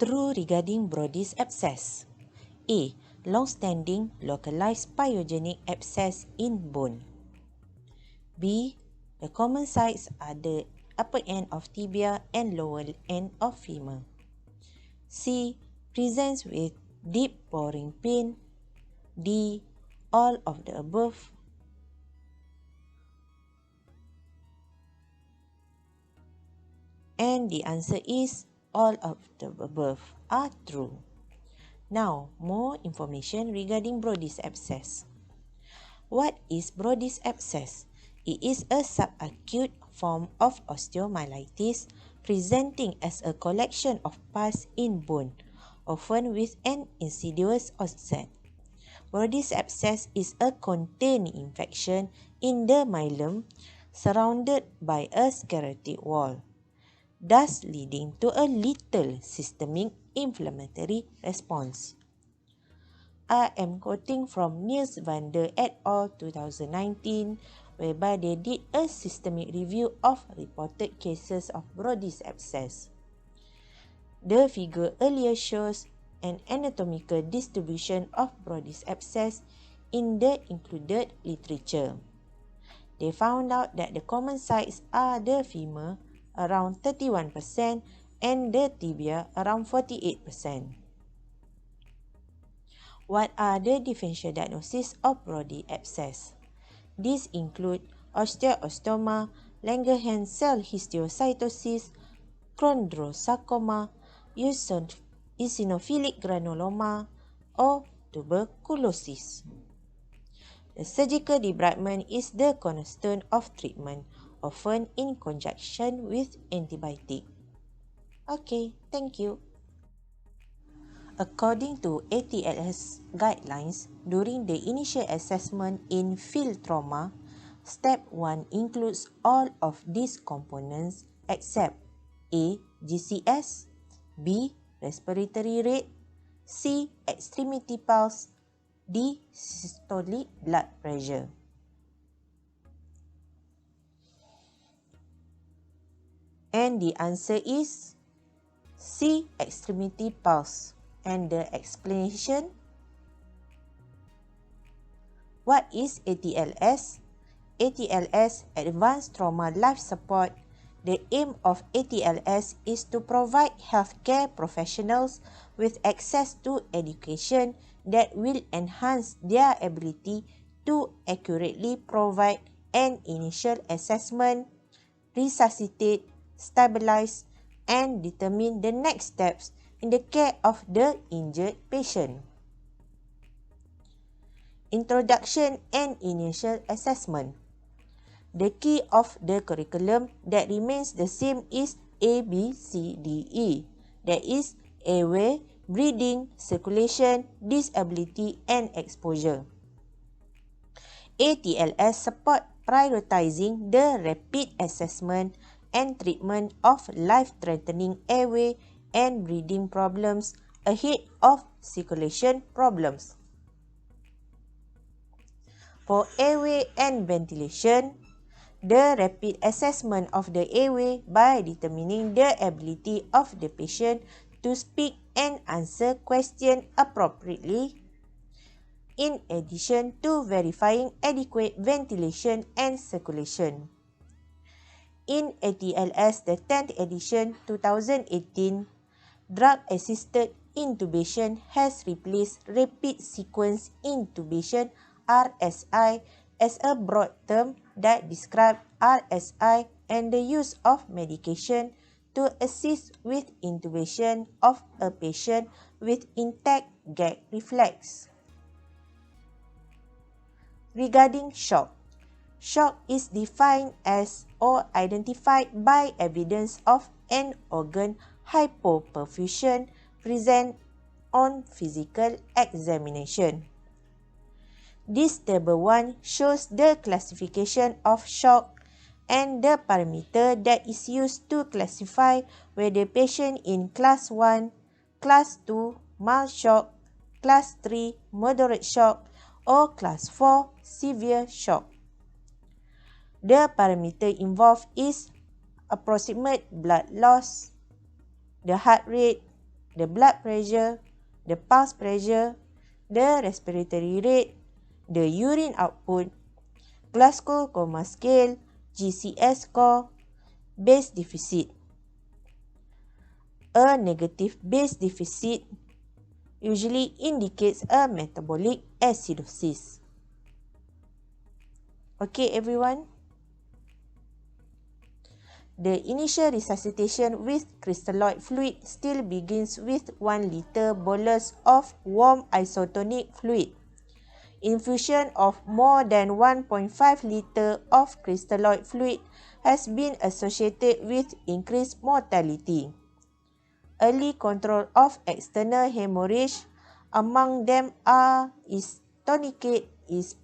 True regarding Brodys abscess. A. Long-standing localized pyogenic abscess in bone. B. The common sites are the upper end of tibia and lower end of femur. C. Presents with deep boring pain. D. All of the above. And the answer is all of the above are true. Now, more information regarding Brodys abscess. What is Brodys abscess? It is a subacute form of osteomyelitis presenting as a collection of pus in bone, often with an insidious onset. Brodys abscess is a contained infection in the myelin surrounded by a sclerotic wall, thus leading to a lethal systemic inflammatory response. I am quoting from Niels van der et al. 2019, whereby they did a systemic review of reported cases of Brodys abscess. The figure earlier shows an anatomical distribution of Brodys abscess in the included literature. They found out that the common sites are the femur, around 31%, and the tibia, around 48%. What are the differential diagnoses of Brodys abscess? These include osteoblastoma, Langerhans cell histiocytosis, chondrosarcoma, eosinophilic granuloma, or tuberculosis. The surgical debridement is the cornerstone of treatment, often in conjunction with antibiotic. Okay, thank you. According to ATLS guidelines, during the initial assessment in field trauma, Step 1 includes all of these components except A. GCS, B. Respiratory rate, C. Extremity pulse, D. Systolic blood pressure. And the answer is C. Extremity pulse. And the explanation? What is ATLS? ATLS, Advanced Trauma Life Support. The aim of ATLS is to provide healthcare professionals with access to education that will enhance their ability to accurately provide an initial assessment, resuscitate, stabilize, and determine the next steps in the care of the injured patient. Introduction and initial assessment. The key of the curriculum that remains the same is ABCDE. That is airway, breathing, circulation, disability, and exposure. ATLS support prioritizing the rapid assessment and treatment of life-threatening airway and breathing problems ahead of circulation problems. For airway and ventilation, the rapid assessment of the airway by determining the ability of the patient to speak and answer questions appropriately, in addition to verifying adequate ventilation and circulation. In ATLS, the 10th edition 2018, drug-assisted intubation has replaced rapid sequence intubation RSI as a broad term that describes RSI and the use of medication to assist with intubation of a patient with intact gag reflex. Regarding shock, shock is defined as or identified by evidence of an organ hypoperfusion present on physical examination. This table 1 shows the classification of shock and the parameter that is used to classify whether patient in class 1, class 2, mild shock, class 3, moderate shock, or class 4, severe shock. The parameter involved is approximate blood loss, the heart rate, the blood pressure, the pulse pressure, the respiratory rate, the urine output, Glasgow Coma Scale, GCS score, base deficit. A negative base deficit usually indicates a metabolic acidosis. Okay, everyone? The initial resuscitation with crystalloid fluid still begins with 1 liter bolus of warm isotonic fluid. Infusion of more than 1.5 liter of crystalloid fluid has been associated with increased mortality. Early control of external hemorrhage, among them is tourniquet is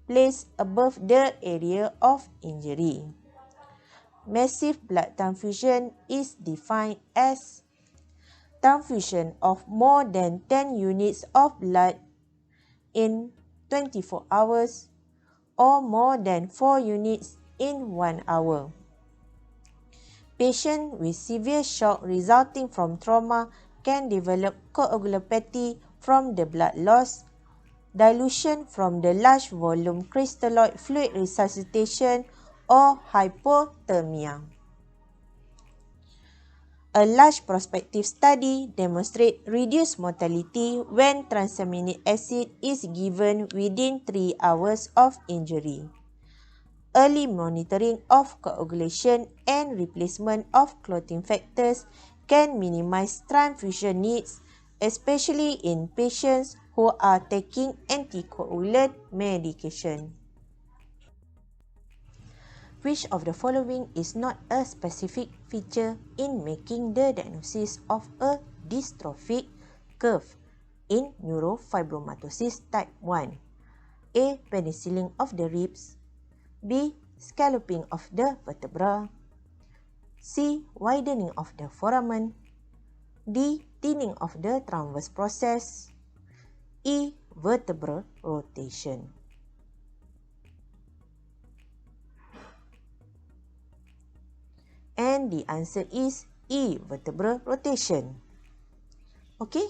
placed above the area of injury. Massive blood transfusion is defined as transfusion of more than 10 units of blood in 24 hours or more than 4 units in 1 hour. Patients with severe shock resulting from trauma can develop coagulopathy from the blood loss, dilution from the large volume crystalloid fluid resuscitation, or hypothermia. A large prospective study demonstrates reduced mortality when tranexamic acid is given within 3 hours of injury. Early monitoring of coagulation and replacement of clotting factors can minimize transfusion needs, especially in patients who are taking anticoagulant medication. Which of the following is not a specific feature in making the diagnosis of a dystrophic curve in neurofibromatosis type 1? A. Penicilling of the ribs. B. Scalloping of the vertebra. C. Widening of the foramen. D. Thinning of the transverse process. E. Vertebral rotation. And the answer is E. Vertebral rotation. Okay?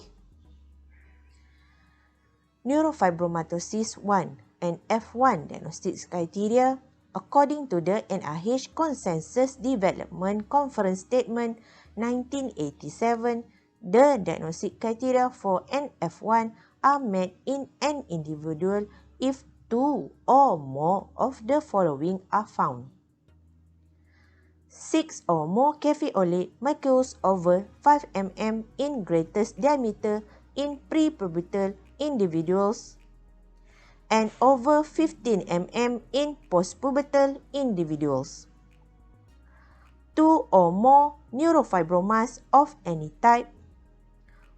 Neurofibromatosis 1 and F1 diagnostic criteria according to the NIH Consensus Development Conference Statement 1987, the diagnostic criteria for NF1 are met in an individual if 2 or more of the following are found. 6 or more caveolate macules over 5 mm in greatest diameter in prepubertal individuals and over 15 mm in postpubertal individuals. 2 or more neurofibromas of any type,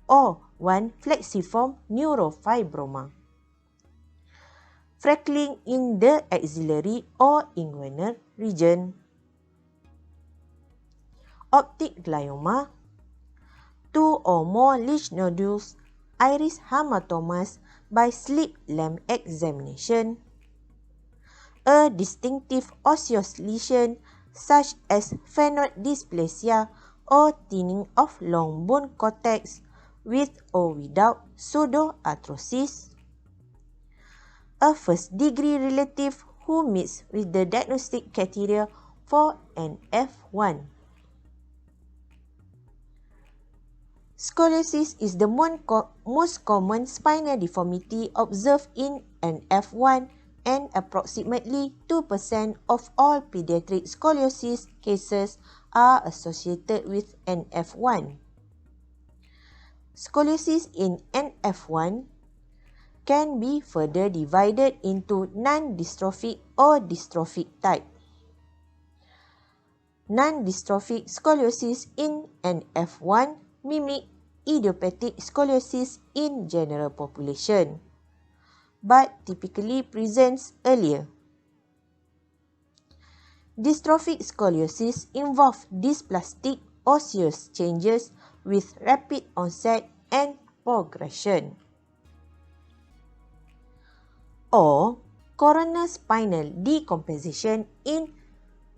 or 1 flexiform neurofibroma. Freckling in the axillary or inguinal region. Optic glioma. 2 or more leech nodules, iris hematomas by slit lamp examination. A distinctive osseous lesion such as phaneroid dysplasia or thinning of long bone cortex with or without pseudoarthrosis. A first-degree relative who meets with the diagnostic criteria for an F1. Scoliosis is the most common spinal deformity observed in an F1, and approximately 2% of all pediatric scoliosis cases are associated with an F1. Scoliosis in an F1 can be further divided into non-dystrophic or dystrophic type. Non-dystrophic scoliosis in an F1 mimic idiopathic scoliosis in general population, but typically presents earlier. Dystrophic scoliosis involve dysplastic osseous changes with rapid onset and progression. Or coronal spinal decomposition in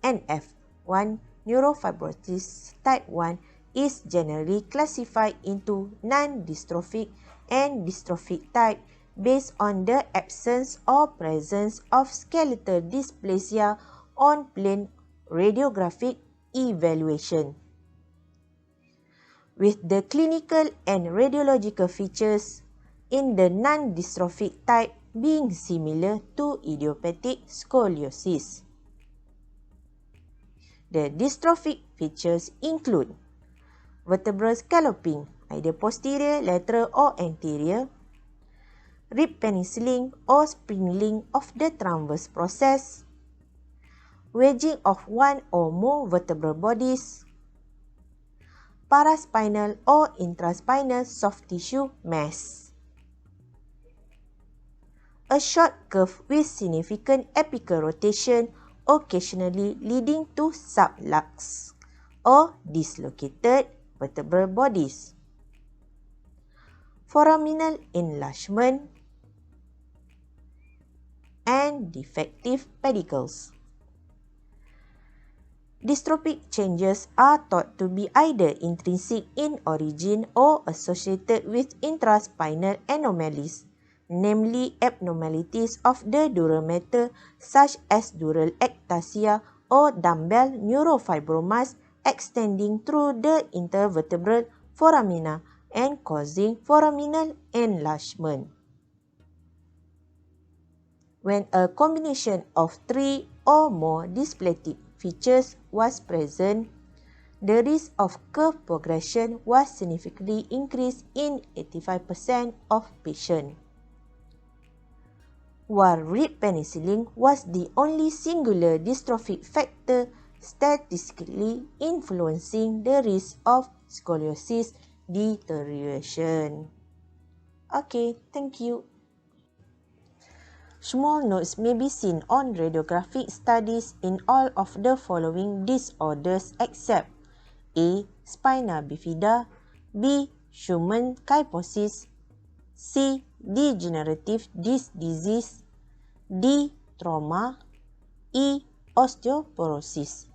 NF1 neurofibrosis type 1 is generally classified into non-dystrophic and dystrophic type based on the absence or presence of skeletal dysplasia on plain radiographic evaluation, with the clinical and radiological features in the non-dystrophic type being similar to idiopathic scoliosis. The dystrophic features include vertebral scalloping, either posterior, lateral or anterior, rib penicilling or spindling of the transverse process, wedging of one or more vertebral bodies, paraspinal or intraspinal soft tissue mass, a short curve with significant apical rotation occasionally leading to sublux or dislocated vertebral bodies, foraminal enlargement, and defective pedicles. Dystrophic changes are thought to be either intrinsic in origin or associated with intraspinal anomalies, namely abnormalities of the dural matter such as dural ectasia or dumbbell neurofibromas extending through the intervertebral foramina and causing foraminal enlargement. When a combination of 3 or more dysplatic features was present, the risk of curve progression was significantly increased in 85% of patients. While rib penicilling was the only singular dystrophic factor statistically influencing the risk of scoliosis deterioration. Okay, thank you. Small nodes may be seen on radiographic studies in all of the following disorders except A. Spina bifida, B. Schumann kyphosis, C. Degenerative disc disease, D. Trauma, E. Osteoporosis.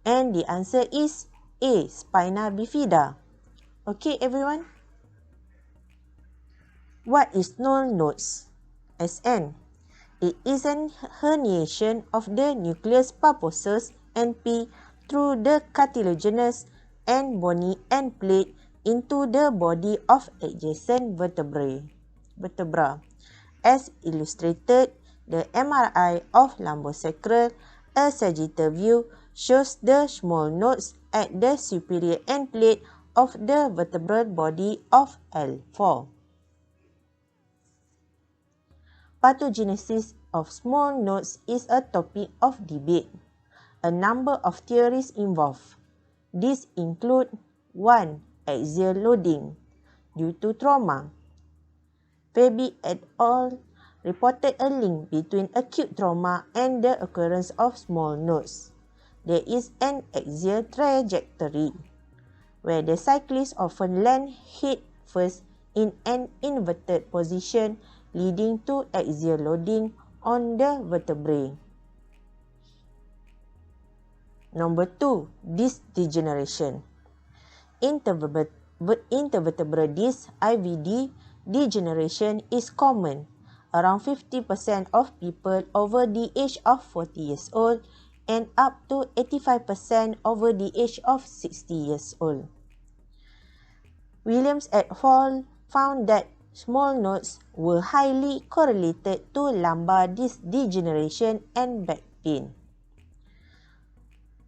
And the answer is A. Spina bifida. Okay, everyone? What is null nodes? SN. It is an herniation of the nucleus pulposus NP through the cartilaginous and bony end plate into the body of adjacent vertebra. As illustrated, the MRI of lumbosacral, a sagittal view, shows the small nodes at the superior end plate of the vertebral body of L4. Pathogenesis of small nodes is a topic of debate. A number of theories involved. These include 1. Axial loading due to trauma. Fabi et al. Reported a link between acute trauma and the occurrence of small nodes. There is an axial trajectory, where the cyclist often land head first in an inverted position, leading to axial loading on the vertebrae. Number 2, disc degeneration. Intervertebral disc (IVD) degeneration is common. Around 50% of people over the age of 40 years old and up to 85% over the age of 60 years old. Williams et al. Found that small nodes were highly correlated to lumbar disc degeneration and back pain.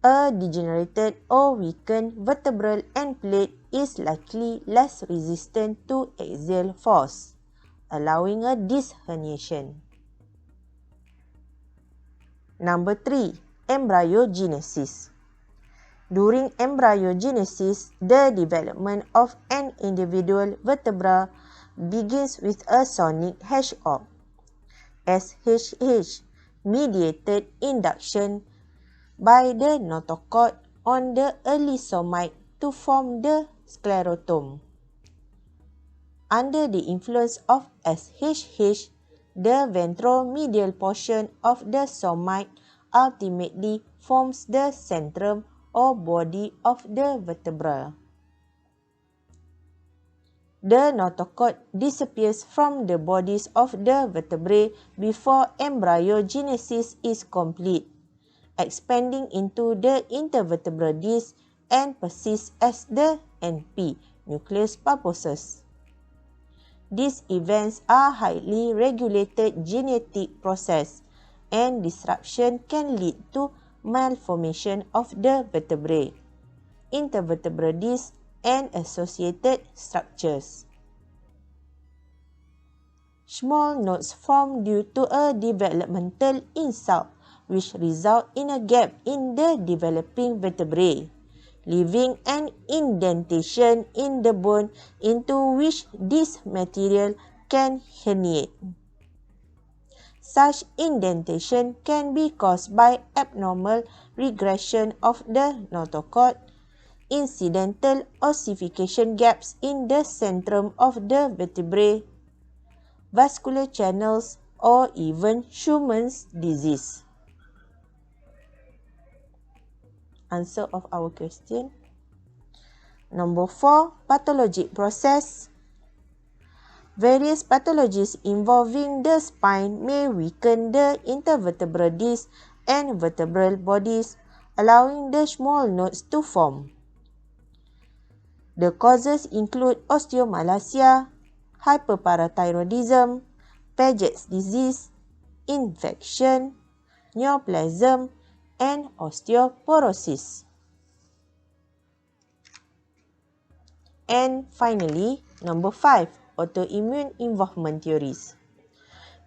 A degenerated or weakened vertebral end plate is likely less resistant to axial force, allowing a disc herniation. Number 3. Embryogenesis. During embryogenesis, the development of an individual vertebra begins with a sonic hedgehog mediated induction by the notochord on the early somite to form the sclerotome. Under the influence of SHH, the ventromedial portion of the somite ultimately forms the centrum or body of the vertebra. The notochord disappears from the bodies of the vertebrae before embryogenesis is complete, expanding into the intervertebral disc and persists as the NP, nucleus pulposus. These events are highly regulated genetic process, and disruption can lead to malformation of the vertebrae, intervertebral disc, and associated structures. Small nodes form due to a developmental insult, which result in a gap in the developing vertebrae, leaving an indentation in the bone into which this material can herniate. Such indentation can be caused by abnormal regression of the notochord, incidental ossification gaps in the centrum of the vertebrae, vascular channels, or even Schumann's disease. Answer of our question. Number 4, pathologic process. Various pathologies involving the spine may weaken the intervertebral disc and vertebral bodies, allowing the small nodes to form. The causes include osteomalacia, hyperparathyroidism, Paget's disease, infection, neoplasm, and osteoporosis. And finally, number 5, autoimmune involvement theories.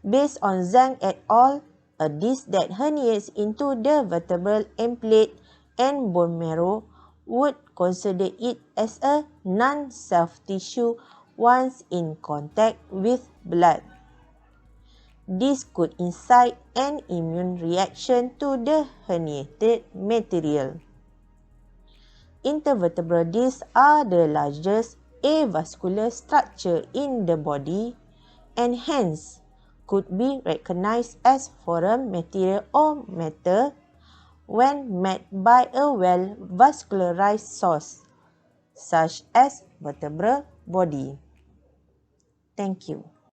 Based on Zhang et al., a disc that herniates into the vertebral end plate and bone marrow would consider it as a non-self tissue once in contact with blood. This could incite an immune reaction to the herniated material. Intervertebral discs are the largest avascular structure in the body and hence could be recognized as foreign material or matter when met by a well-vascularized source, such as vertebral body. Thank you.